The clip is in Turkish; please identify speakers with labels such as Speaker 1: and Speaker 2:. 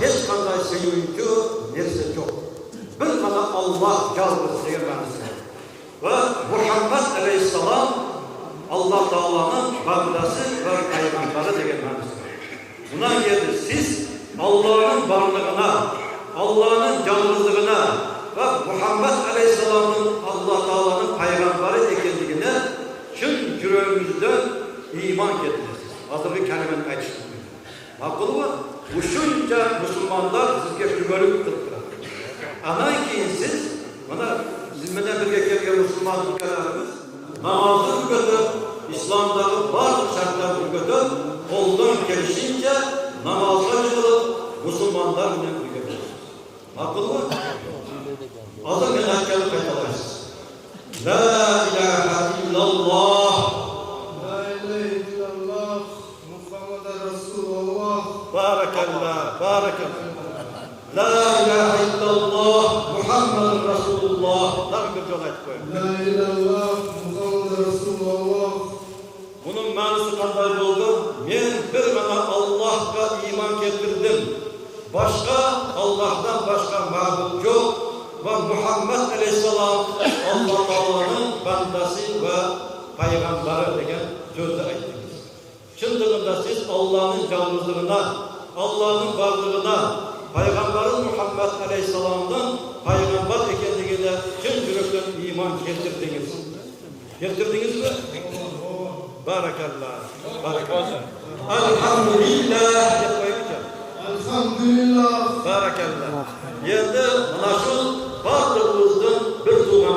Speaker 1: hiç qanday sevimli narsa yo'q. Bir gana Allah yalnız degan ma'nosi. Va Muhammad alayhissalom Allah Teala'nın bandası ve paygamberi degan ma'nosi. Buna geldi siz Allah'ın varlığına, Allah'ın yalnızlığına ve Muhammed Aleyhisselam'ın Allah Teala'nın paygamberi ekenligine şun yüreğimizden iman getiririz. Hazırlık kelimenin aytıştık. Haklı mı? Bu şunca Müslümanlar sizge şübörük kıldılar. Anan keyin siz, bana bizimle birge kelgen Müslüman ülkelerimiz namazı götürüp, İslam'daki bazı şartları götürüp, koldan gelişince namazga yığılıp Müslümanlar bilen birge geliriz. Haklı mı? Azam ben hakkını kaytalayız. La ilahe illallah.
Speaker 2: La ilahe illallah. Muhammed Resulullah.
Speaker 1: Barakallah, barakallah. La ilahe illallah. Muhammed Resulullah. Tam bir yol aytıp koyun.
Speaker 2: La ilahe illallah. Muhammed Resulullah.
Speaker 1: Bunun manası qanday oldu? Men bir gana Allah'a iman getirdim. Başka Allah'tan başka mabud yok. Ve Muhammed Aleyhisselam Allah Teala'nın bandası ve paygamberi degan sözü aytdınız. Şundaqında siz Allah'ın yalnızlığına, Allah'ın varlığına, Peygamberin Muhammed Aleyhisselam'dan paygamber ekenligine cin yürekten iman getirdiniz. Getirdiniz mi? Barakallah. Barakallah. Elhamdülillah.
Speaker 2: Elhamdülillah.
Speaker 1: Barakallah. Endi mana shu barlig'imizdan bir tuğan